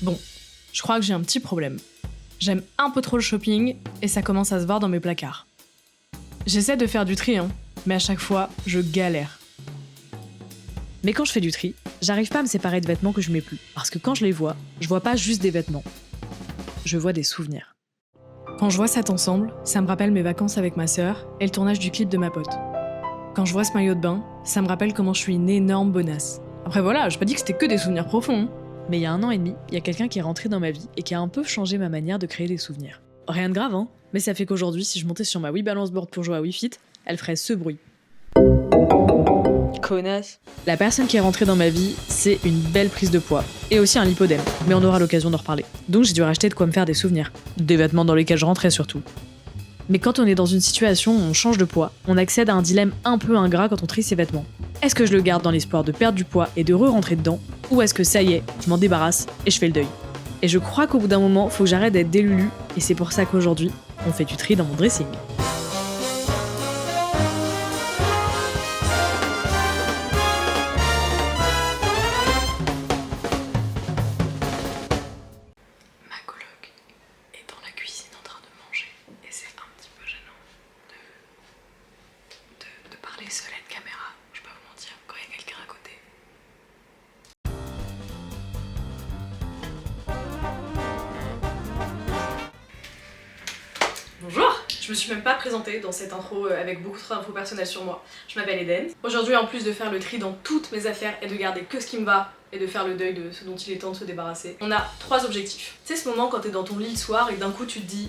Bon, je crois que j'ai un petit problème. J'aime un peu trop le shopping et ça commence à se voir dans mes placards. J'essaie de faire du tri, mais à chaque fois, je galère. Mais quand je fais du tri, j'arrive pas à me séparer de vêtements que je mets plus. Parce que quand je les vois, je vois pas juste des vêtements. Je vois des souvenirs. Quand je vois cet ensemble, ça me rappelle mes vacances avec ma sœur et le tournage du clip de ma pote. Quand je vois ce maillot de bain, ça me rappelle comment je suis une énorme bonasse. Après voilà, j'ai pas dit que c'était que des souvenirs profonds. Mais il y a 1 an et demi, il y a quelqu'un qui est rentré dans ma vie et qui a un peu changé ma manière de créer des souvenirs. Rien de grave, mais ça fait qu'aujourd'hui, si je montais sur ma Wii Balance Board pour jouer à Wii Fit, elle ferait ce bruit. Connasse. La personne qui est rentrée dans ma vie, c'est une belle prise de poids. Et aussi un lipodème, mais on aura l'occasion d'en reparler. Donc j'ai dû racheter de quoi me faire des souvenirs. Des vêtements dans lesquels je rentrais surtout. Mais quand on est dans une situation où on change de poids, on accède à un dilemme un peu ingrat quand on trie ses vêtements. Est-ce que je le garde dans l'espoir de perdre du poids et de re-rentrer dedans, ou est-ce que ça y est, je m'en débarrasse et je fais le deuil? Et je crois qu'au bout d'un moment, faut que j'arrête d'être délulu, et c'est pour ça qu'aujourd'hui, on fait du tri dans mon dressing. Ma coloc est dans la cuisine en train de manger et c'est un petit peu gênant de parler seul à une caméra, je peux vous mentir, quand il y a quelqu'un à côté. Bonjour! Je me suis même pas présentée dans cette intro avec beaucoup trop d'infos personnelles sur moi. Je m'appelle Eden. Aujourd'hui, en plus de faire le tri dans toutes mes affaires et de garder que ce qui me va et de faire le deuil de ce dont il est temps de se débarrasser, on a 3 objectifs. C'est ce moment quand t'es dans ton lit le soir et d'un coup tu te dis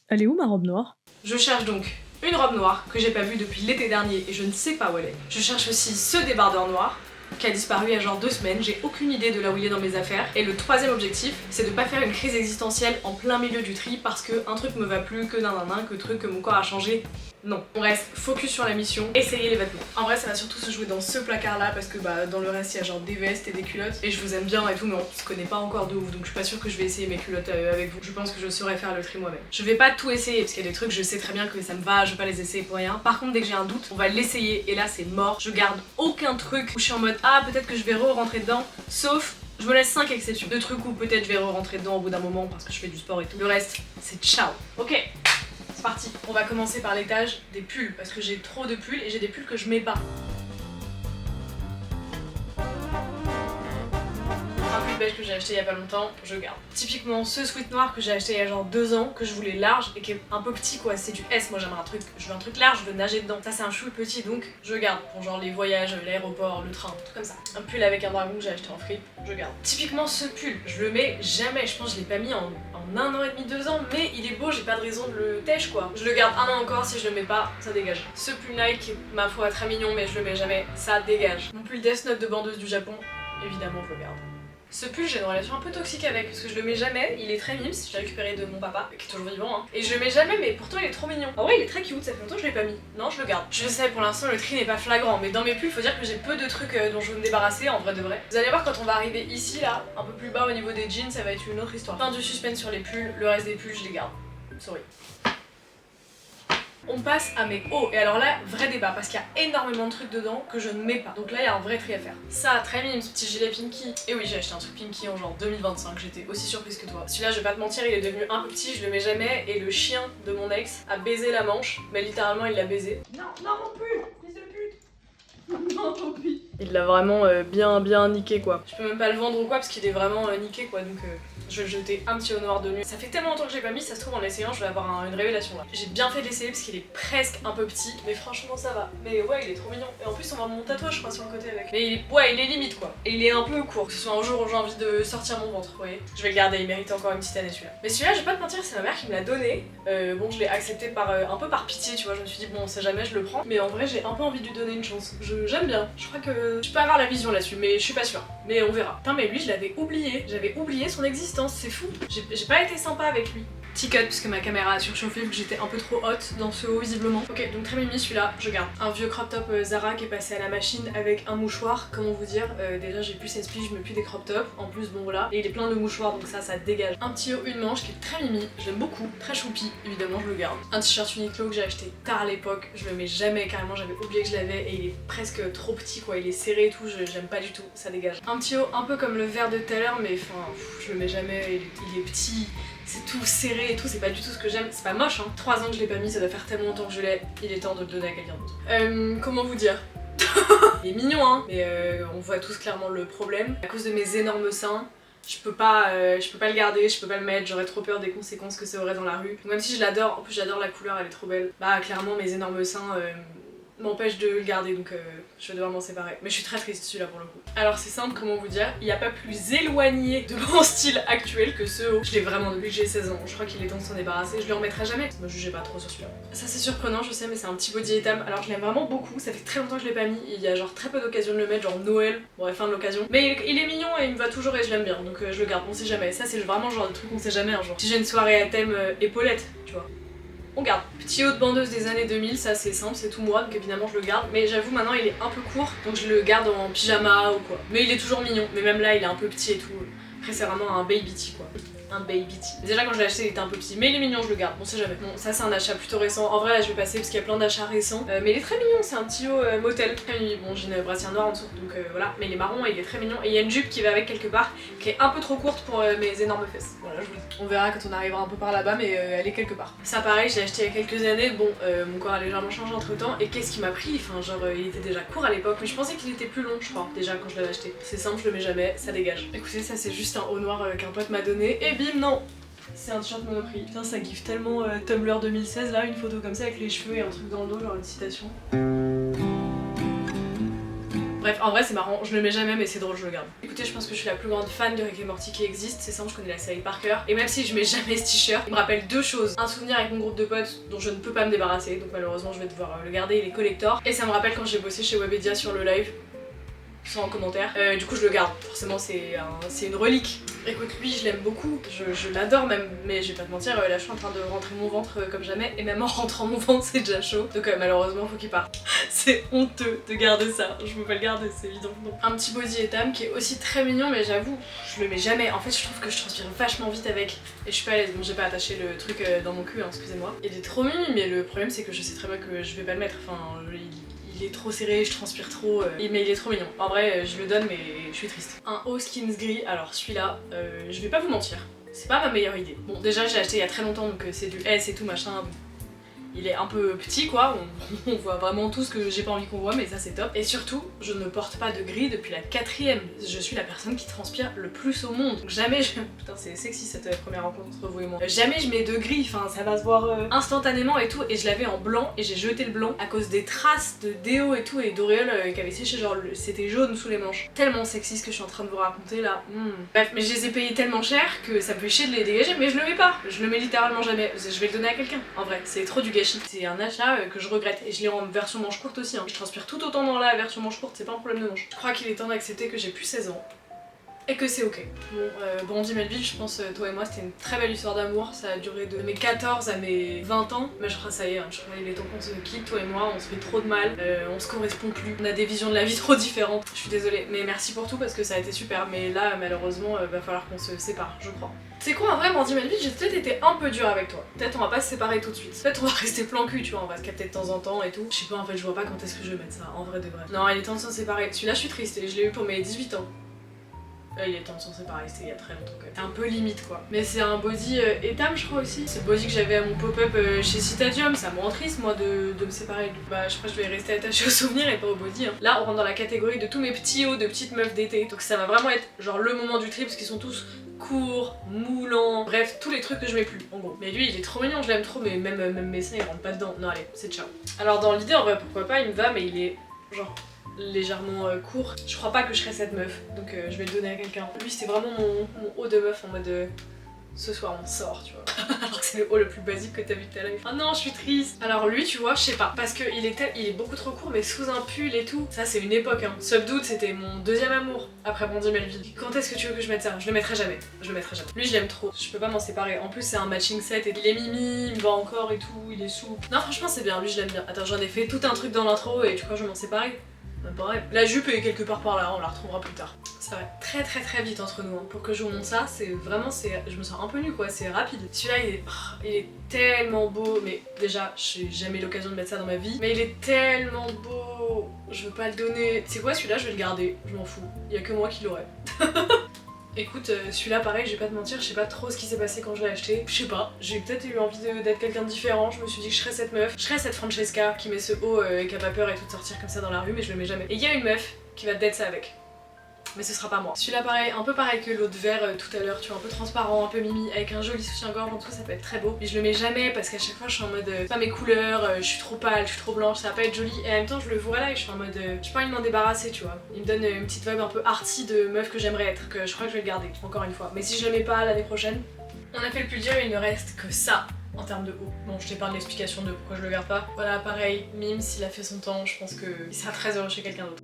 Elle est où ma robe noire? je cherche donc une robe noire que j'ai pas vue depuis l'été dernier et je ne sais pas où elle est. Je cherche aussi ce débardeur noir qui a disparu il y a genre 2 semaines, j'ai aucune idée de là où il est dans mes affaires. Et le 3e objectif, c'est de pas faire une crise existentielle en plein milieu du tri parce que un truc me va plus, que nanana, que truc, que mon corps a changé. Non, on reste focus sur la mission, essayer les vêtements. En vrai ça va surtout se jouer dans ce placard là parce que dans le reste il y a genre des vestes et des culottes et je vous aime bien et tout mais on se connaît pas encore de ouf donc je suis pas sûre que je vais essayer mes culottes avec vous. Je pense que je saurais faire le tri moi-même. Je vais pas tout essayer parce qu'il y a des trucs je sais très bien que ça me va, je vais pas les essayer pour rien. Par contre dès que j'ai un doute, on va l'essayer et là c'est mort. Je garde aucun truc où je suis en mode ah peut-être que je vais re-rentrer dedans, sauf je me laisse 5 exceptions de trucs où peut-être je vais re-rentrer dedans au bout d'un moment parce que je fais du sport et tout. Le reste c'est ciao. Ok. C'est parti, on va commencer par l'étage des pulls parce que j'ai trop de pulls et j'ai des pulls que je mets pas. Un pull beige que j'ai acheté il y a pas longtemps, je garde. Typiquement ce sweat noir que j'ai acheté il y a genre 2 ans, que je voulais large et qui est un peu petit quoi, c'est du S, moi j'aimerais un truc, je veux un truc large, je veux nager dedans. Ça c'est un chou petit donc je garde pour genre les voyages, l'aéroport, le train, tout comme ça. Un pull avec un dragon que j'ai acheté en fripe, je garde. Typiquement ce pull, je le mets jamais, je pense que je l'ai pas mis en 1 an et demi, 2 ans, mais il est beau, j'ai pas de raison de le tèche quoi. Je le garde 1 an encore, si je le mets pas, ça dégage. Ce pull Nike, ma foi très mignon mais je le mets jamais, ça dégage. Mon pull Death Note de bandeuse du Japon, évidemment je le garde. Ce pull, j'ai une relation un peu toxique avec parce que je le mets jamais, il est très mimes, j'ai récupéré de mon papa, qui est toujours vivant, et je le mets jamais, mais pourtant il est trop mignon. En vrai, il est très cute, ça fait longtemps que je l'ai pas mis. Non, je le garde. Je sais, pour l'instant, le tri n'est pas flagrant, mais dans mes pulls, faut dire que j'ai peu de trucs dont je veux me débarrasser, en vrai de vrai. Vous allez voir quand on va arriver ici, là, un peu plus bas au niveau des jeans, ça va être une autre histoire. Fin du suspense sur les pulls, le reste des pulls, je les garde. Sorry. On passe à mes hauts, et alors là, vrai débat, parce qu'il y a énormément de trucs dedans que je ne mets pas. Donc là, il y a un vrai tri à faire. Ça, très mignon, ce petit gilet Pinky. Et oui, j'ai acheté un truc Pinky en genre 2025, j'étais aussi surprise que toi. Celui-là, je vais pas te mentir, il est devenu un peu petit, je le mets jamais, et le chien de mon ex a baisé la manche, mais littéralement, il l'a baisé. Non, non, mon pull, fils de pute. Non, tant pis. Il l'a vraiment bien niqué, quoi. Je peux même pas le vendre ou quoi, parce qu'il est vraiment niqué, quoi, donc... Je vais le jeter un petit au noir de nuit. Ça fait tellement longtemps que j'ai pas mis, ça se trouve en l'essayant je vais avoir une révélation là. J'ai bien fait de l'essayer parce qu'il est presque un peu petit, mais franchement ça va. Mais ouais il est trop mignon. Et en plus on va mon tatouage je crois sur le côté avec. Mais il est limite quoi. Et il est un peu court, que ce soit un jour où j'ai envie de sortir mon ventre, vous voyez. Je vais le garder, il mérite encore une petite année celui-là. Mais celui-là je vais pas te mentir, c'est ma mère qui me l'a donné. Bon je l'ai accepté par un peu par pitié tu vois, je me suis dit bon on sait jamais je le prends. Mais en vrai j'ai un peu envie de lui donner une chance. J'aime bien, je crois que je peux avoir la vision là-dessus, mais je suis pas sûre. Mais on verra. Putain mais lui je l'avais oublié, j'avais oublié son existence, c'est fou. J'ai pas été sympa avec lui. Petit cut parce que ma caméra a surchauffé vu que j'étais un peu trop haute dans ce haut visiblement. Ok, donc très mimi celui-là, je garde. Un vieux crop top Zara qui est passé à la machine avec un mouchoir, comment vous dire, déjà j'ai plus 16 piges, je mets plus des crop tops, en plus bon voilà, et il est plein de mouchoirs donc ça dégage. Un petit haut, une manche qui est très mimi, je l'aime beaucoup, très choupi, évidemment je le garde. Un t-shirt Uniqlo que j'ai acheté tard à l'époque, je le mets jamais, carrément j'avais oublié que je l'avais et il est presque trop petit quoi, il est serré et tout, j'aime pas du tout, ça dégage. Un petit haut un peu comme le vert de tout à l'heure mais enfin je le mets jamais, il est petit. C'est tout serré et tout, c'est pas du tout ce que j'aime. C'est pas moche, hein. 3 ans que je l'ai pas mis, ça doit faire tellement longtemps que je l'ai. Il est temps de le donner à quelqu'un d'autre. Comment vous dire? Il est mignon, hein, mais on voit tous clairement le problème. À cause de mes énormes seins, je peux pas le garder, je peux pas le mettre, j'aurais trop peur des conséquences que ça aurait dans la rue. Donc même si je l'adore, en plus j'adore la couleur, elle est trop belle. Bah clairement mes énormes seins m'empêche de le garder donc je vais devoir m'en séparer. Mais je suis très triste celui-là pour le coup. Alors c'est simple, comment vous dire, il n'y a pas plus éloigné de mon style actuel que ce haut. Je l'ai vraiment depuis que j'ai 16 ans, je crois qu'il est temps de s'en débarrasser, je le remettrai jamais. Me jugez pas trop sur celui-là. Ça c'est surprenant je sais mais c'est un petit body etam, alors je l'aime vraiment beaucoup, ça fait très longtemps que je l'ai pas mis, il y a genre très peu d'occasions de le mettre, genre Noël, bon fin de l'occasion. Mais il est mignon et il me va toujours et je l'aime bien donc je le garde, on sait jamais. Ça c'est vraiment le genre de truc qu'on sait jamais un jour. Si j'ai une soirée à thème épaulette, tu vois. On garde. Petit haut de bandeuse des années 2000, ça c'est simple, c'est tout moi, donc évidemment je le garde. Mais j'avoue maintenant il est un peu court, donc je le garde en pyjama ou quoi. Mais il est toujours mignon, mais même là il est un peu petit et tout. Après c'est vraiment un baby tee quoi. Un baby tee. Déjà quand je l'ai acheté il était un peu petit, mais il est mignon, je le garde, on sait jamais. Bon ça c'est un achat plutôt récent, en vrai là je vais passer parce qu'il y a plein d'achats récents. Mais il est très mignon, c'est un petit haut motel. Très mignon. Bon j'ai une brassière noire en dessous, donc voilà. Mais il est marron et il est très mignon. Et il y a une jupe qui va avec quelque part, qui est un peu trop courte pour mes énormes fesses. Voilà je vous le dis. On verra quand on arrivera un peu par là-bas, mais elle est quelque part. Ça pareil, je l'ai acheté il y a quelques années, bon mon corps a légèrement changé entre temps. Et qu'est-ce qui m'a pris? Enfin genre il était déjà court à l'époque, mais je pensais qu'il était plus long je crois, déjà quand je l'avais acheté. C'est simple, je le mets jamais, ça dégage. Écoutez ça c'est juste un haut noir qu'un pote m'a donné, et bim non. C'est un t-shirt Monoprix. Putain ça giffe tellement Tumblr 2016 là, une photo comme ça avec les cheveux et un truc dans le dos, genre une citation. Bref, en vrai c'est marrant, je le mets jamais mais c'est drôle, je le garde. Écoutez, je pense que je suis la plus grande fan de Rick et Morty qui existe, c'est simple, je connais la série par cœur. Et même si je mets jamais ce t-shirt, il me rappelle deux choses. Un souvenir avec mon groupe de potes dont je ne peux pas me débarrasser, donc malheureusement je vais devoir le garder, il est collector. Et ça me rappelle quand j'ai bossé chez Webedia sur le live. Sans commentaire. Du coup je le garde, forcément c'est une relique. Écoute lui je l'aime beaucoup, je l'adore même, mais je vais pas te mentir, là je suis en train de rentrer mon ventre comme jamais, et même en rentrant mon ventre c'est déjà chaud, donc malheureusement faut qu'il parte. C'est honteux de garder ça, je peux pas le garder, c'est évident. Donc, un petit body etam qui est aussi très mignon, mais j'avoue, je le mets jamais. En fait je trouve que je transpire vachement vite avec, et je suis pas à l'aise, bon j'ai pas attaché le truc dans mon cul, hein, excusez-moi. Il est trop mimi, mais le problème c'est que je sais très bien que je vais pas le mettre, enfin il est trop serré, je transpire trop, mais il est trop mignon. En vrai, je le donne, mais je suis triste. Un haut Skims gris, alors celui-là, je vais pas vous mentir, c'est pas ma meilleure idée. Bon, déjà, j'ai acheté il y a très longtemps, donc c'est du S et tout machin. Il est un peu petit quoi, on voit vraiment tout ce que j'ai pas envie qu'on voit, mais ça c'est top. Et surtout, je ne porte pas de gris depuis la 4ème. Je suis la personne qui transpire le plus au monde. Donc jamais je... Putain c'est sexy cette première rencontre entre vous et moi. Jamais je mets de gris, enfin ça va se voir instantanément et tout. Et je l'avais en blanc et j'ai jeté le blanc à cause des traces de déo et tout et d'auréole qui avait séché, genre c'était jaune sous les manches. Tellement sexy ce que je suis en train de vous raconter là. Bref, mais je les ai payés tellement cher que ça me fait chier de les dégager, mais je le mets pas. Je le mets littéralement jamais. Je vais le donner à quelqu'un. En vrai, c'est trop du gâchis. C'est un achat que je regrette et je l'ai en version manche courte aussi. Je transpire tout autant dans la version manche courte, c'est pas un problème de manche. Je crois qu'il est temps d'accepter que j'ai plus 16 ans. Et que c'est ok. Bon, Brandy Melville, je pense, toi et moi, c'était une très belle histoire d'amour. Ça a duré de mes 14 à mes 20 ans. Mais je crois ça y est, je crois qu'il est temps qu'on se quitte, toi et moi, on se fait trop de mal, on se correspond plus. On a des visions de la vie trop différentes. Je suis désolée, mais merci pour tout parce que ça a été super. Mais là, malheureusement, va falloir qu'on se sépare, je crois. C'est quoi en vrai, Brandy Melville, j'ai peut-être été un peu dure avec toi. Peut-être on va pas se séparer tout de suite. Peut-être on va rester plan cul, tu vois, on va se capter de temps en temps et tout. Je sais pas, en fait, je vois pas quand est-ce que je vais mettre ça, en vrai de vrai. Non, il est temps de s'en séparer. Celui-là, je suis triste et je l'ai eu pour mes 18 ans. Il est temps de s'en séparer, c'était il y a très longtemps quand même. C'est un peu limite quoi. Mais c'est un body etam je crois aussi. C'est le body que j'avais à mon pop-up chez Citadium. Ça me rend triste moi de me séparer. Bah je crois que je vais rester attachée au souvenir et pas au body. Hein. Là on rentre dans la catégorie de tous mes petits hauts de petites meufs d'été. Donc ça va vraiment être genre le moment du trip parce qu'ils sont tous courts, moulants, bref tous les trucs que je mets plus en gros. Mais lui il est trop mignon, je l'aime trop, mais même mes seins ils rentrent pas dedans. Non allez, c'est ciao. Alors dans l'idée en vrai pourquoi pas il me va, mais il est genre légèrement court. Je crois pas que je serais cette meuf, donc je vais le donner à quelqu'un. Lui c'était vraiment mon haut de meuf en mode ce soir on sort, tu vois. Alors que c'est le haut le plus basique que t'as vu de ta life. Ah non, je suis triste. Alors lui, tu vois, je sais pas, parce que il est beaucoup trop court, mais sous un pull et tout. Ça, c'est une époque, hein. Subdued, c'était mon deuxième amour après Brandy Melville. Quand est-ce que tu veux que je mette ça? Je le mettrai jamais. Je le mettrai jamais. Lui, je l'aime trop. Je peux pas m'en séparer. En plus, c'est un matching set et il est mimi, il me va encore et tout, il est souple. Non, franchement, c'est bien. Lui, je l'aime bien. Attends, j'en ai fait tout un truc dans l'intro et tu crois que je vais m'en séparer? Même pas rêve. La jupe est quelque part par là, on la retrouvera plus tard. Ça va très vite entre nous, hein. Pour que je vous montre ça, c'est vraiment, je me sens un peu nue quoi, c'est rapide. Celui-là il est tellement beau, mais déjà j'ai jamais eu l'occasion de mettre ça dans ma vie, mais il est tellement beau, je veux pas le donner. C'est quoi celui-là, je vais le garder, je m'en fous, il y a que moi qui l'aurai. Écoute, celui-là pareil, je vais pas te mentir, je sais pas trop ce qui s'est passé quand je l'ai acheté. Je sais pas, j'ai peut-être eu envie d'être quelqu'un de différent, je me suis dit que je serais cette meuf, je serais cette Francesca qui met ce haut et qui a pas peur et tout de sortir comme ça dans la rue, mais je le mets jamais. Et il y a une meuf qui va dead ça avec. Mais ce sera pas moi. Celui-là pareil, un peu pareil que l'autre vert tout à l'heure, tu vois, un peu transparent, un peu mimi, avec un joli soutien-gorge en tout, ça peut être très beau. Mais je le mets jamais parce qu'à chaque fois je suis en mode c'est pas mes couleurs, je suis trop pâle, je suis trop blanche, ça va pas être joli. Et en même temps je le vois là et je suis en mode j'ai pas envie de m'en débarrasser, tu vois. Il me donne une petite vibe un peu arty de meuf que j'aimerais être, que je crois que je vais le garder, encore une fois. Mais si je le mets pas l'année prochaine, on a fait le plus dur et il ne reste que ça. En termes de haut. Bon, je t'épargne l'explication de pourquoi je le garde pas. Voilà, pareil, Mims, il a fait son temps, je pense qu'il sera très heureux chez quelqu'un d'autre.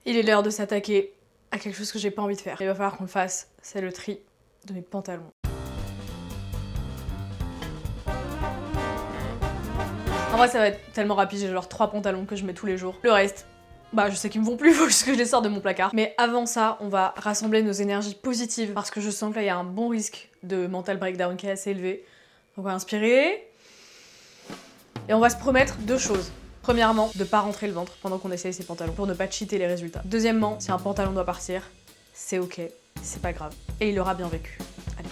Il est l'heure de s'attaquer à quelque chose que j'ai pas envie de faire. Il va falloir qu'on le fasse, c'est le tri de mes pantalons. En vrai, ça va être tellement rapide, j'ai genre 3 pantalons que je mets tous les jours. Le reste, bah je sais qu'ils me vont plus, faut juste que je les sorte de mon placard. Mais avant ça, on va rassembler nos énergies positives parce que je sens que là il y a un bon risque de mental breakdown qui est assez élevé. Donc on va inspirer. Et on va se promettre 2 choses. Premièrement, de pas rentrer le ventre pendant qu'on essaye ses pantalons pour ne pas cheater les résultats. Deuxièmement, si un pantalon doit partir, c'est ok, c'est pas grave. Et il aura bien vécu. Allez.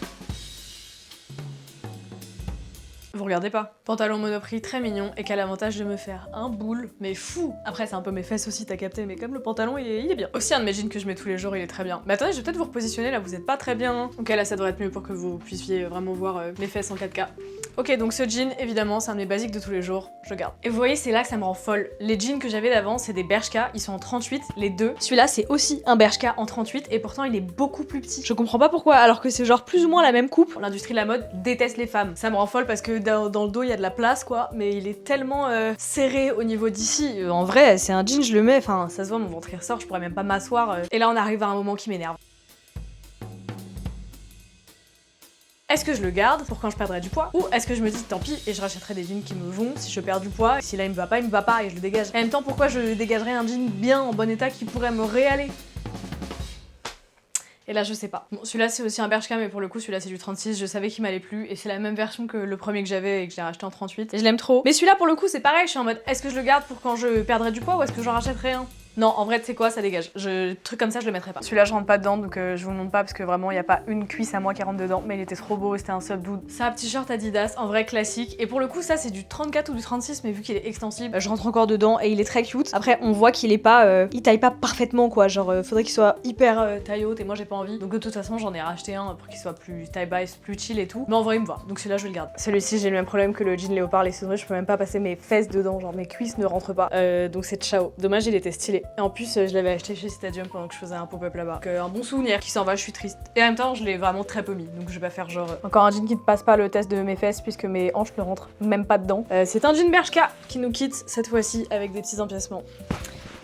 Vous regardez pas. Pantalon Monoprix très mignon et qui a l'avantage de me faire un boule, mais fou. Après c'est un peu mes fesses aussi, t'as capté, mais comme le pantalon il est bien. Aussi un de mes jeans que je mets tous les jours, il est très bien. Mais attendez, je vais peut-être vous repositionner là, vous êtes pas très bien. Ok là ça devrait être mieux pour que vous puissiez vraiment voir mes fesses en 4K. Ok, donc ce jean, évidemment, c'est un de mes basiques de tous les jours, je garde. Et vous voyez, c'est là que ça me rend folle. Les jeans que j'avais d'avant, c'est des Bershka, ils sont en 38, les deux. Celui-là, c'est aussi un Bershka en 38, et pourtant, il est beaucoup plus petit. Je comprends pas pourquoi, alors que c'est genre plus ou moins la même coupe. L'industrie de la mode déteste les femmes. Ça me rend folle parce que dans le dos, il y a de la place, quoi, mais il est tellement serré au niveau d'ici. En vrai, c'est un jean, je le mets, enfin, ça se voit, mon ventre il ressort, je pourrais même pas m'asseoir. Et là, on arrive à un moment qui m'énerve. Est-ce que je le garde pour quand je perdrai du poids? Ou est-ce que je me dis tant pis et je rachèterai des jeans qui me vont si je perds du poids? Si là il me va pas et je le dégage. En même temps, pourquoi je dégagerais un jean bien en bon état qui pourrait me réaller? Et là je sais pas. Bon, celui-là c'est aussi un Bershka, mais pour le coup celui-là c'est du 36, je savais qu'il m'allait plus et c'est la même version que le premier que j'avais et que j'ai racheté en 38 et je l'aime trop. Mais celui-là pour le coup c'est pareil, je suis en mode est-ce que je le garde pour quand je perdrai du poids ou est-ce que j'en rachèterai un? Non, en vrai, tu sais quoi, ça dégage. Truc comme ça, je le mettrai pas. Celui-là, je rentre pas dedans, donc je vous le montre pas parce que vraiment, il y a pas une cuisse à moi qui rentre dedans. Mais il était trop beau, c'était un Subdued. C'est un petit short Adidas, en vrai classique. Et pour le coup, ça, c'est du 34 ou du 36, mais vu qu'il est extensible, je rentre encore dedans et il est très cute. Après, on voit qu'il est pas, il taille pas parfaitement, quoi. Genre, faudrait qu'il soit hyper taille haute et moi, j'ai pas envie. Donc de toute façon, j'en ai racheté un pour qu'il soit plus taille basse, plus chill et tout. Mais en vrai, il me va. Donc celui-là, je vais le garder. Celui-ci, j'ai le même problème que le jean léopard, les souris, je peux même pas passer mes fesses dedans. Genre, mes cuisses ne rentrent pas. Donc c'est ciao. Dommage, il était stylé. Et en plus, je l'avais acheté chez Stadium pendant que je faisais un pop-up là-bas. Donc un bon souvenir qui s'en va, je suis triste. Et en même temps, je l'ai vraiment très peu mis, donc je vais pas faire genre encore un jean qui ne passe pas le test de mes fesses puisque mes hanches ne rentrent même pas dedans. C'est un jean Bershka qui nous quitte cette fois-ci avec des petits empiècements.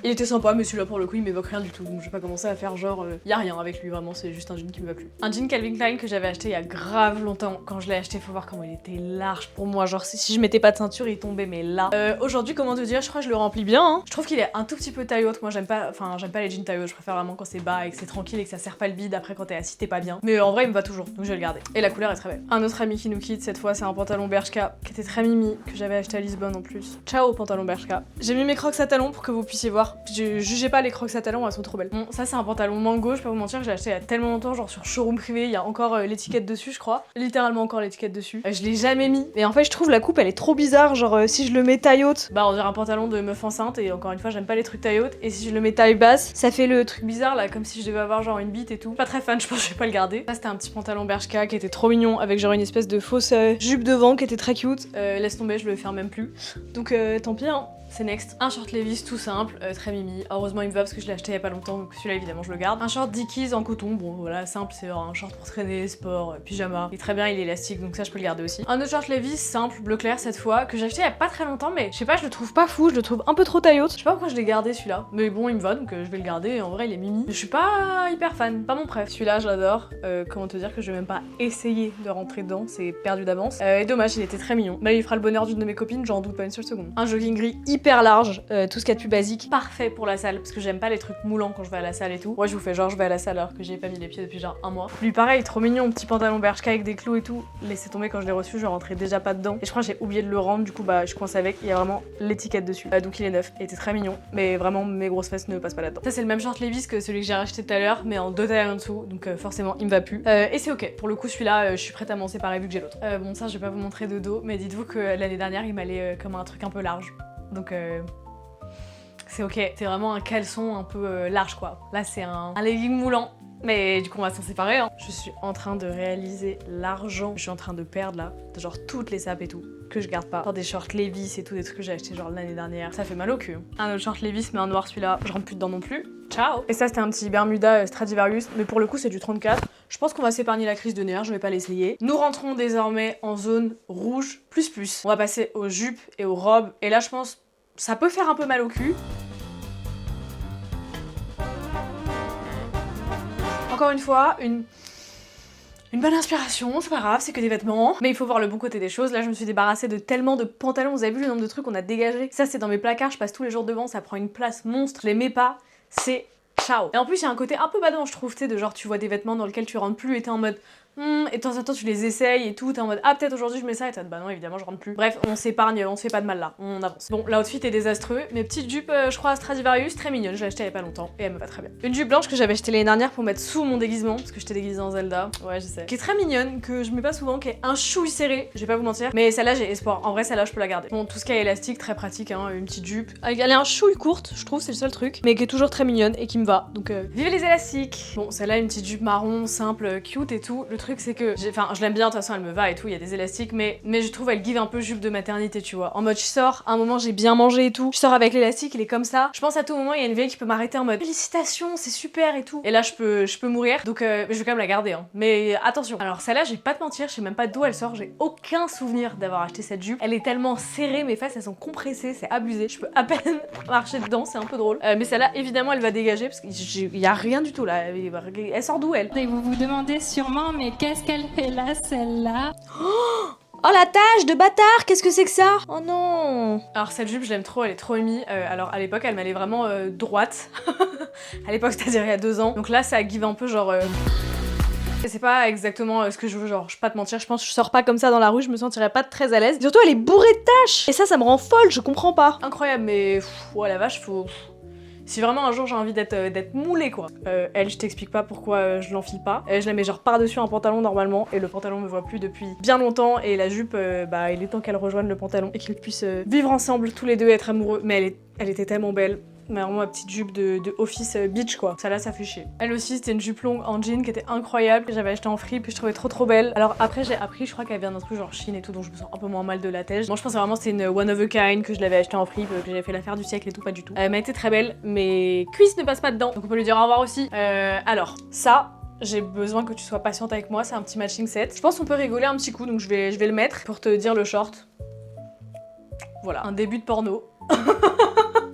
Il était sympa, mais celui-là pour le coup il m'évoque rien du tout, donc je vais pas commencer à faire genre y a rien avec lui, vraiment c'est juste un jean qui me va plus. Un jean Calvin Klein que j'avais acheté il y a grave longtemps. Quand je l'ai acheté, faut voir comment il était large pour moi, genre si je mettais pas de ceinture il tombait, mais là. Aujourd'hui, comment te dire, je crois que je le remplis bien, hein. Je trouve qu'il est un tout petit peu taille haute, moi j'aime pas les jeans taille haute, je préfère vraiment quand c'est bas et que c'est tranquille et que ça serre pas le bide, après quand t'es assis t'es pas bien. Mais en vrai il me va toujours, donc je vais le garder. Et la couleur est très belle. Un autre ami qui nous quitte, cette fois c'est un pantalon Bershka qui était très mimi, que j'avais acheté à Lisbonne en plus. Ciao pantalon Bershka. J'ai mis mes crocs à talons pour que vous puissiez voir. Jugez pas les crocs à talons, elles sont trop belles. Bon, ça c'est un pantalon mango, je vais pas vous mentir, que j'ai acheté il y a tellement longtemps, genre sur showroom privé, il y a encore l'étiquette dessus je crois. Littéralement encore l'étiquette dessus. Je l'ai jamais mis. Et en fait je trouve la coupe elle est trop bizarre, genre si je le mets taille haute, bah on dirait un pantalon de meuf enceinte et encore une fois j'aime pas les trucs taille haute. Et si je le mets taille basse, ça fait le truc bizarre là, comme si je devais avoir genre une bite et tout. Pas très fan, je pense que je vais pas le garder. Ça c'était un petit pantalon Bershka qui était trop mignon avec genre une espèce de fausse jupe devant qui était très cute. Laisse tomber, je le vais faire même plus. Donc tant pis hein. c'est next. Un short Levi's tout simple, très mimi. Heureusement il me va parce que je l'ai acheté il y a pas longtemps, donc celui-là évidemment je le garde. Un short Dickies en coton, bon voilà, simple, c'est un short pour traîner, sport, pyjama. Il est très bien, il est élastique, donc ça je peux le garder aussi. Un autre short Levi's simple, bleu clair cette fois, que j'ai acheté il y a pas très longtemps, mais je sais pas, je le trouve pas fou, je le trouve un peu trop taille haute. Je sais pas pourquoi je l'ai gardé celui-là, mais bon il me va, donc je vais le garder. Et en vrai il est mimi. Je suis pas hyper fan, pas mon préf. Celui-là je l'adore. Comment te dire que je vais même pas essayer de rentrer dedans, c'est perdu d'avance. Et dommage, il était très mignon. Bah il fera le bonheur d'une de mes copines, j'en doute pas une seule seconde. Un jogging gris hyper large, tout ce qu'il y a de plus basique, parfait pour la salle, parce que j'aime pas les trucs moulants quand je vais à la salle et tout. Moi je vous fais genre je vais à la salle alors que j'ai pas mis les pieds depuis genre un mois. Lui pareil, trop mignon, petit pantalon Bershka avec des clous et tout. Laissez tomber, quand je l'ai reçu, je rentrais déjà pas dedans. Et je crois que j'ai oublié de le rendre, du coup bah je coince avec, il y a vraiment l'étiquette dessus. Donc il est neuf, il était très mignon, mais vraiment mes grosses fesses ne passent pas là-dedans. Ça c'est le même short Levi's que celui que j'ai racheté tout à l'heure, mais en 2 tailles en dessous, donc forcément il me va plus. Et c'est ok, pour le coup celui-là je suis prête à m'en séparer vu que j'ai l'autre. Bon ça je vais pas vous montrer de dos, mais dites-vous que l'année dernière il m'allait comme un truc un peu large. Donc c'est ok, c'est vraiment un caleçon un peu large quoi. Là c'est un legging moulant. Mais du coup on va s'en séparer hein. Je suis en train de réaliser l'argent que je suis en train de perdre là, de genre toutes les sapes et tout, que je garde pas. Genre des shorts Levi's et tout, des trucs que j'ai acheté genre l'année dernière. Ça fait mal au cul. Un autre short Levi's mais en noir celui-là, je rentre plus dedans non plus. Ciao. Et ça c'était un petit Bermuda Stradivarius, mais pour le coup c'est du 34. Je pense qu'on va s'épargner la crise de nerfs, je vais pas l'essayer. Nous rentrons désormais en zone rouge plus. On va passer aux jupes et aux robes, et là je pense ça peut faire un peu mal au cul. Encore une fois, une bonne inspiration, c'est pas grave, c'est que des vêtements. Mais il faut voir le bon côté des choses. Là, je me suis débarrassée de tellement de pantalons. Vous avez vu le nombre de trucs qu'on a dégagé? Ça, c'est dans mes placards, je passe tous les jours devant, ça prend une place monstre. Je les mets pas, c'est ciao. Et en plus, il y a un côté un peu badant, je trouve, tu sais, de genre, tu vois des vêtements dans lesquels tu rentres plus et t'es en mode... et de temps en temps tu les essayes et tout, t'es en mode ah peut-être aujourd'hui je mets ça et t'es bah non évidemment je rentre plus. Bref, on s'épargne, on se fait pas de mal là, on avance. Bon, l'outfit est désastreux, mes petites jupes je crois Stradivarius, très mignonne, je l'ai achetée il y a pas longtemps et elle me va très bien. Une jupe blanche que j'avais achetée l'année dernière pour mettre sous mon déguisement, parce que j'étais déguisée en Zelda, ouais je sais. Qui est très mignonne, que je mets pas souvent, qui est un chouille serré, je vais pas vous mentir, mais celle-là j'ai espoir, en vrai celle-là je peux la garder. Bon, tout ce qui est élastique, très pratique hein, une petite jupe. Elle est un chouille courte, je trouve, c'est le seul truc, mais qui est toujours très mignonne et qui me va, donc vive les élastiques. Bon, celle-là une petite jupe marron, simple, cute et tout. Le truc c'est que je l'aime bien, de toute façon elle me va et tout, il y a des élastiques, mais je trouve elle give un peu jupe de maternité, tu vois. En mode je sors, à un moment j'ai bien mangé et tout, je sors avec l'élastique, il est comme ça. Je pense à tout moment il y a une vieille qui peut m'arrêter en mode félicitations, c'est super et tout. Et là je peux mourir, donc je vais quand même la garder hein. Mais attention. Alors celle-là, je vais pas te mentir, je sais même pas d'où elle sort, j'ai aucun souvenir d'avoir acheté cette jupe. Elle est tellement serrée, mes fesses elles sont compressées, c'est abusé. Je peux à peine marcher dedans, c'est un peu drôle. Mais celle-là évidemment elle va dégager parce qu'il y a rien du tout là. Elle sort d'où elle? Et vous vous demandez sûrement, mais qu'est-ce qu'elle fait là, celle-là? Oh la tâche de bâtard, qu'est-ce que c'est que ça? Oh non. Alors cette jupe je l'aime trop, elle est trop émie. Alors à l'époque elle m'allait vraiment droite. À l'époque c'est-à-dire il y a 2 ans. Donc là ça give un peu genre... C'est pas exactement ce que je veux, genre je vais pas te mentir, je pense que je sors pas comme ça dans la rue, je me sentirais pas très à l'aise. Surtout elle est bourrée de tâches. Et ça me rend folle, je comprends pas. Incroyable, mais oh la vache, faut... Si vraiment un jour j'ai envie d'être moulée quoi. Elle, je t'explique pas pourquoi je l'enfile pas. Je la mets genre par-dessus un pantalon normalement et le pantalon me voit plus depuis bien longtemps et la jupe, bah il est temps qu'elle rejoigne le pantalon et qu'ils puissent vivre ensemble tous les deux, être amoureux. Mais elle était tellement belle. Mais vraiment ma petite jupe de office beach quoi. Ça là ça fait chier. Elle aussi c'était une jupe longue en jean qui était incroyable, que j'avais acheté en fripe, que je trouvais trop belle. Alors après j'ai appris, je crois qu'elle vient d'un truc genre Chine et tout, donc je me sens un peu moins mal de la tête. Moi je pensais vraiment c'était une one of a kind, que je l'avais acheté en fripe, que j'avais fait l'affaire du siècle et tout, pas du tout. Elle m'a été très belle, mais cuisses ne passent pas dedans, donc on peut lui dire au revoir aussi. Alors ça, j'ai besoin que tu sois patiente avec moi, c'est un petit matching set. Je pense qu'on peut rigoler un petit coup, donc je vais le mettre pour te dire le short. Voilà, un début de porno.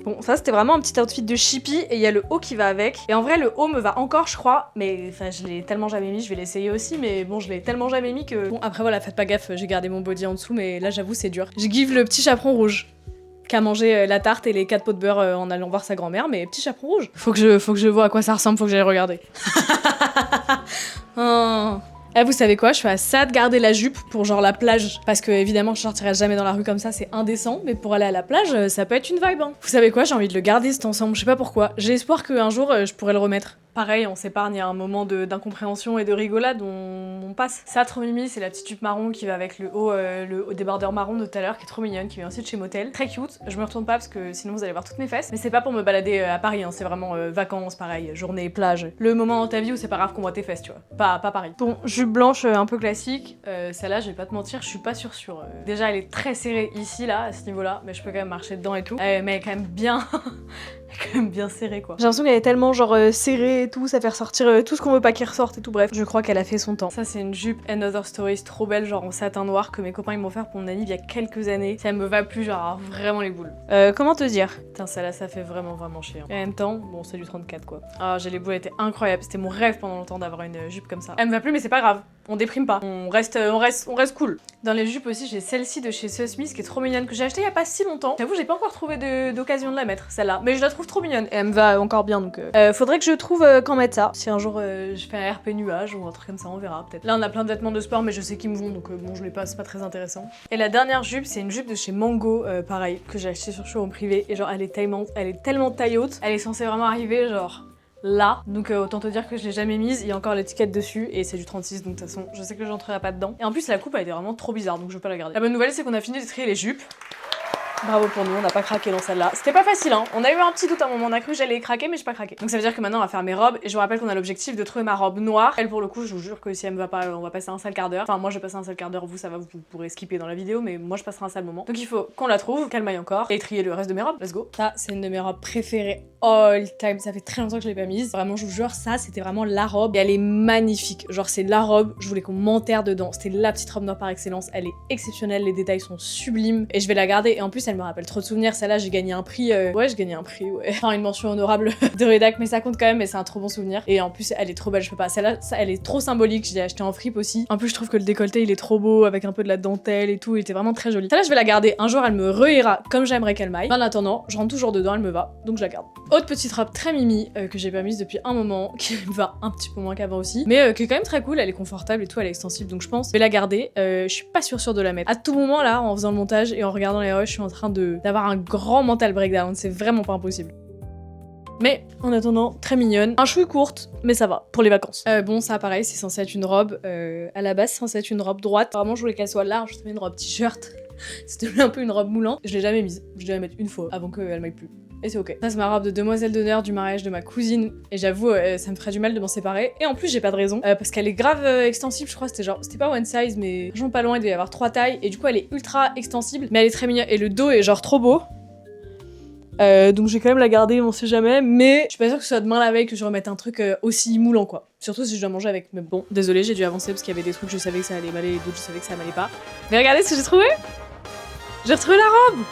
Bon, ça c'était vraiment un petit outfit de chippy et il y a le haut qui va avec. Et en vrai, le haut me va encore, je crois. Mais enfin, je l'ai tellement jamais mis, je vais l'essayer aussi. Mais bon, je l'ai tellement jamais mis que... Bon, après voilà, faites pas gaffe, j'ai gardé mon body en dessous. Mais là, j'avoue, c'est dur. Je give le petit chaperon rouge qui a mangé la tarte et les 4 pots de beurre en allant voir sa grand-mère. Mais petit chaperon rouge. Faut que je vois à quoi ça ressemble, faut que j'aille regarder. Oh. Eh, vous savez quoi, je suis à ça de garder la jupe pour genre la plage, parce que évidemment je sortirai jamais dans la rue comme ça, c'est indécent, mais pour aller à la plage, ça peut être une vibe hein. Vous savez quoi, j'ai envie de le garder cet ensemble, je sais pas pourquoi. J'ai espoir qu'un jour je pourrai le remettre. pareil, on s'épargne, il y a un moment d'incompréhension et de rigolade, on passe. Ça, trop mimi, c'est la petite jupe marron qui va avec le haut débardeur marron de tout à l'heure, qui est trop mignonne, qui vient aussi de chez Motel. Très cute, je me retourne pas parce que sinon vous allez voir toutes mes fesses. Mais c'est pas pour me balader à Paris, hein, c'est vraiment vacances, pareil, journée, plage. Le moment dans ta vie où c'est pas grave qu'on voit tes fesses, tu vois. Pas Paris. Bon, jupe blanche un peu classique, celle-là, je vais pas te mentir, je suis pas sûre. Déjà, elle est très serrée ici, là, à ce niveau-là, mais je peux quand même marcher dedans et tout. Mais elle est quand même bien... quand même bien serrée quoi. J'ai l'impression qu'elle est tellement genre serrée et tout, ça fait ressortir tout ce qu'on veut pas qu'il ressorte et tout, bref. Je crois qu'elle a fait son temps. Ça c'est une jupe Another Stories trop belle, genre en satin noir que mes copains ils m'ont offert pour mon anniv il y a quelques années. Ça me va plus, genre vraiment les boules. Comment te dire? Putain, celle-là ça fait vraiment chier. Hein. Et en même temps, bon c'est du 34 quoi. Ah j'ai les boules, elle était incroyable, c'était mon rêve pendant longtemps d'avoir une jupe comme ça. Elle me va plus mais c'est pas grave. On déprime pas, on reste cool. Dans les jupes aussi, j'ai celle-ci de chez Sue Smith qui est trop mignonne, que j'ai achetée il y a pas si longtemps. J'avoue, j'ai pas encore trouvé d'occasion de la mettre, celle-là. Mais je la trouve trop mignonne et elle me va encore bien donc. Faudrait que je trouve quand mettre ça. Si un jour je fais un RP nuage ou un truc comme ça, on verra peut-être. Là, on a plein de vêtements de sport, mais je sais qu'ils me vont donc bon, je les passe, c'est pas très intéressant. Et la dernière jupe, c'est une jupe de chez Mango, pareil, que j'ai achetée sur showroom privé. Et genre, elle est tellement taille haute, elle est censée vraiment arriver genre. Là, donc autant te dire que je l'ai jamais mise, il y a encore l'étiquette dessus et c'est du 36 donc de toute façon je sais que j'entrerai pas dedans. Et en plus la coupe elle était vraiment trop bizarre donc je vais pas la garder. La bonne nouvelle c'est qu'on a fini de trier les jupes. Bravo pour nous, on n'a pas craqué dans celle-là. C'était pas facile hein, on a eu un petit doute à un moment, on a cru que j'allais craquer mais j'ai pas craqué. Donc ça veut dire que maintenant on va faire mes robes et je vous rappelle qu'on a l'objectif de trouver ma robe noire. Elle pour le coup je vous jure que si elle me va pas on va passer un sale quart d'heure. Enfin moi je vais passer un sale quart d'heure, vous ça va, vous pourrez skipper dans la vidéo mais moi je passerai un sale moment. Donc il faut qu'on la trouve, qu'elle m'aille encore et trier le reste de mes robes, let's go. Ça c'est une de mes robes préférées all time, ça fait très longtemps que je l'ai pas mise. Vraiment je vous jure ça c'était vraiment la robe et elle est magnifique. Genre c'est la robe, je voulais qu'on m'enterre dedans. C'était la petite robe noire par excellence, elle est exceptionnelle, les détails sont sublimes et je vais la garder et en plus elle me rappelle trop de souvenirs. Celle-là j'ai gagné un prix, ouais j'ai gagné un prix, ouais. Enfin une mention honorable de rédac mais ça compte quand même et c'est un trop bon souvenir. Et en plus elle est trop belle, je peux pas. Celle-là elle est trop symbolique, je l'ai acheté en fripe aussi. En plus je trouve que le décolleté il est trop beau avec un peu de la dentelle et tout, il était vraiment très joli. Celle-là je vais la garder, un jour elle me re-ira comme j'aimerais qu'elle m'aille. En attendant, je rentre toujours dedans, elle me va, donc je la garde. Autre petite robe très mimi que j'ai pas mise depuis un moment, qui me va un petit peu moins qu'avant aussi, mais qui est quand même très cool, elle est confortable et tout, elle est extensible donc je pense je vais la garder. Je suis pas sûre de la mettre. À tout moment là, en faisant le montage et en regardant les rushs, je suis en train d'avoir un grand mental breakdown, c'est vraiment pas impossible. Mais en attendant, très mignonne. Un chouï courte, mais ça va, pour les vacances. Bon, ça pareil, c'est censé être une robe, à la base c'est censé être une robe droite. Vraiment je voulais qu'elle soit large, je une robe t-shirt. C'était un peu une robe moulante. Je l'ai jamais mise, je devais la mettre une fois avant qu'elle m'aille plus. Et c'est ok. Ça c'est ma robe de demoiselle d'honneur du mariage de ma cousine. Et j'avoue, ça me ferait du mal de m'en séparer. Et en plus j'ai pas de raison. Parce qu'elle est grave extensible, je crois c'était pas one size mais franchement pas loin, il devait y avoir 3 tailles. Et du coup elle est ultra extensible, mais elle est très mignonne. Et le dos est genre trop beau. Donc je vais quand même la garder, on sait jamais, mais je suis pas sûre que ce soit demain la veille que je remette un truc aussi moulant quoi. Surtout si je dois manger avec. Mais bon, désolé, j'ai dû avancer parce qu'il y avait des trucs, je savais que ça allait m'aller et d'autres, je savais que ça m'allait pas. Mais regardez ce que j'ai trouvé! J'ai retrouvé la robe!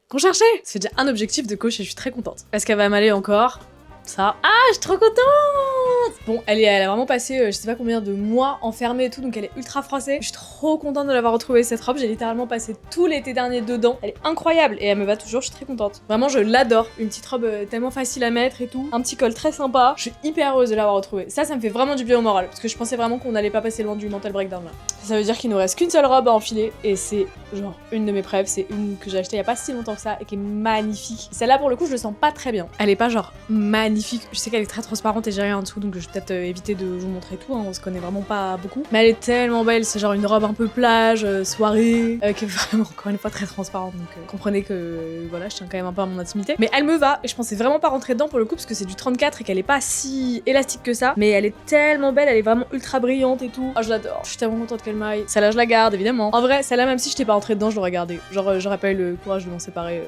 Qu'on cherchait! C'est déjà un objectif de coach et je suis très contente. Est-ce qu'elle va m'aller encore? Ça. Ah, je suis trop contente! Bon, elle a vraiment passé je sais pas combien de mois enfermée et tout, donc elle est ultra froissée. Je suis trop contente de l'avoir retrouvée cette robe, j'ai littéralement passé tout l'été dernier dedans. Elle est incroyable et elle me va toujours, je suis très contente. Vraiment, je l'adore. Une petite robe tellement facile à mettre et tout. Un petit col très sympa. Je suis hyper heureuse de l'avoir retrouvée. Ça me fait vraiment du bien au moral, parce que je pensais vraiment qu'on allait pas passer loin du mental breakdown là. Ça veut dire qu'il nous reste qu'une seule robe à enfiler et c'est genre une de mes préfs, c'est une que j'ai achetée il y a pas si longtemps que ça et qui est magnifique. Celle-là pour le coup, je le sens pas très bien. Elle est pas genre magnifique. Je sais qu'elle est très transparente et j'ai rien en dessous donc je vais peut-être éviter de vous montrer tout, hein, on se connaît vraiment pas beaucoup. Mais elle est tellement belle, c'est genre une robe un peu plage, soirée, qui est vraiment encore une fois très transparente donc comprenez que voilà, je tiens quand même un peu à mon intimité. Mais elle me va et je pensais vraiment pas rentrer dedans pour le coup parce que c'est du 34 et qu'elle est pas si élastique que ça. Mais elle est tellement belle, elle est vraiment ultra brillante et tout. Oh je l'adore, je suis tellement contente qu'elle m'aille. Celle-là je la garde évidemment. En vrai, celle-là même si j'étais pas rentrée dedans, je l'aurais gardée. Genre j'aurais pas eu le courage de m'en séparer.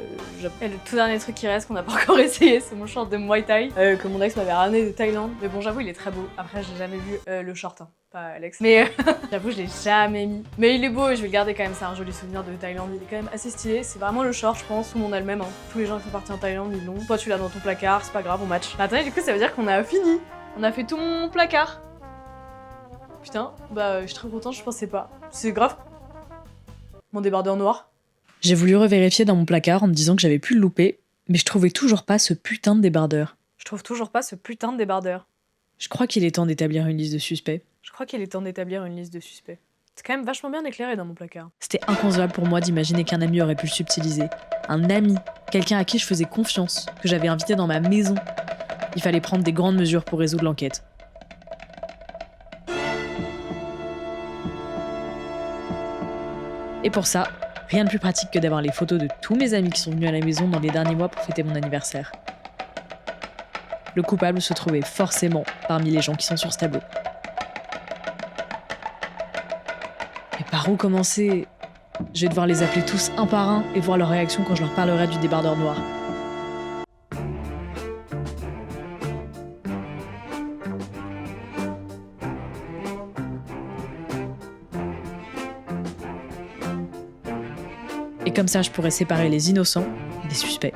Et le tout dernier truc qui reste qu'on n'a pas encore essayé, c'est mon short de Muay Thai que mon ex m'avait ramené de Thaïlande. Mais bon j'avoue il est très beau. Après j'ai jamais vu le short, hein, pas Alex. Mais j'avoue je l'ai jamais mis. Mais il est beau et je vais le garder quand même, c'est un joli souvenir de Thaïlande. Il est quand même assez stylé. C'est vraiment le short je pense, tout le monde a le même. Hein. Tous les gens qui sont partis en Thaïlande ils l'ont. Toi tu l'as dans ton placard, c'est pas grave, on match. Attendez du coup ça veut dire qu'on a fini. On a fait tout mon placard. Putain, bah je suis très contente, je pensais pas. C'est grave. Mon débardeur noir. J'ai voulu revérifier dans mon placard en me disant que j'avais pu le louper, mais je trouvais toujours pas ce putain de débardeur. Je trouve toujours pas ce putain de débardeur. Je crois qu'il est temps d'établir une liste de suspects. C'est quand même vachement bien éclairé dans mon placard. C'était inconcevable pour moi d'imaginer qu'un ami aurait pu le subtiliser. Un ami, quelqu'un à qui je faisais confiance, que j'avais invité dans ma maison. Il fallait prendre des grandes mesures pour résoudre l'enquête. Et pour ça, rien de plus pratique que d'avoir les photos de tous mes amis qui sont venus à la maison dans les derniers mois pour fêter mon anniversaire. Le coupable se trouvait forcément parmi les gens qui sont sur ce tableau. Mais par où commencer ? Je vais devoir les appeler tous un par un et voir leur réaction quand je leur parlerai du débardeur noir. Et comme ça, je pourrais séparer les innocents des suspects.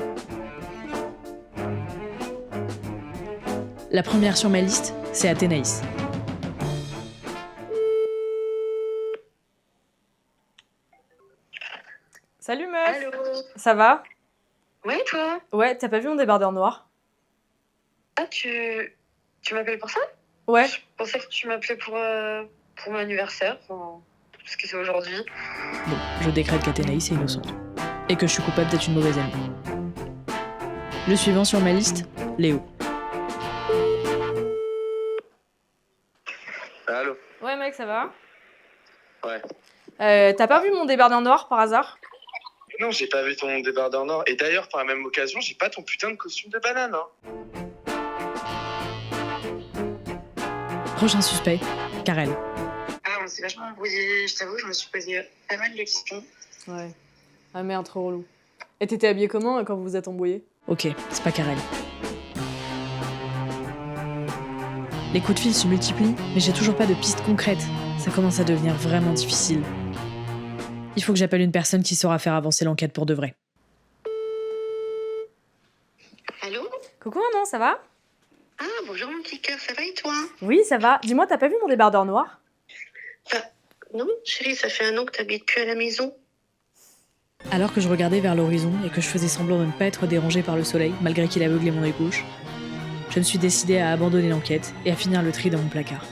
La première sur ma liste, c'est Athénaïs. Salut meuf. Allô. Ça va? Ouais, toi? Ouais, t'as pas vu mon débardeur noir? Ah, tu m'appelles pour ça? Ouais. Je pensais que tu m'appelais pour mon anniversaire, enfin, parce que c'est aujourd'hui. Bon, je décrète qu'Athénaïs est innocente. Et que je suis coupable d'être une mauvaise amie. Le suivant sur ma liste, Léo. Allô? Ouais mec, ça va? Ouais. T'as pas vu mon débardeur noir par hasard? Non, j'ai pas vu ton débardeur noir. Et d'ailleurs, par la même occasion, j'ai pas ton putain de costume de banane, hein. Prochain suspect, Karel. Ah, on s'est vachement embrouillé, je t'avoue, je me suis posé pas mal de questions. Ouais. Ah merde, trop relou. Et t'étais habillé comment quand vous vous êtes embrouillés? Ok, c'est pas Karel. Les coups de fil se multiplient, mais j'ai toujours pas de piste concrète. Ça commence à devenir vraiment difficile. Il faut que j'appelle une personne qui saura faire avancer l'enquête pour de vrai. Allô? Coucou maman, ça va? Ah, bonjour mon petit cœur, ça va et toi? Oui, ça va. Dis-moi, t'as pas vu mon débardeur noir? Non, chérie, ça fait 1 an que t'habites plus à la maison. Alors que je regardais vers l'horizon et que je faisais semblant de ne pas être dérangée par le soleil, malgré qu'il aveuglait mon œil gauche, je me suis décidée à abandonner l'enquête et à finir le tri dans mon placard.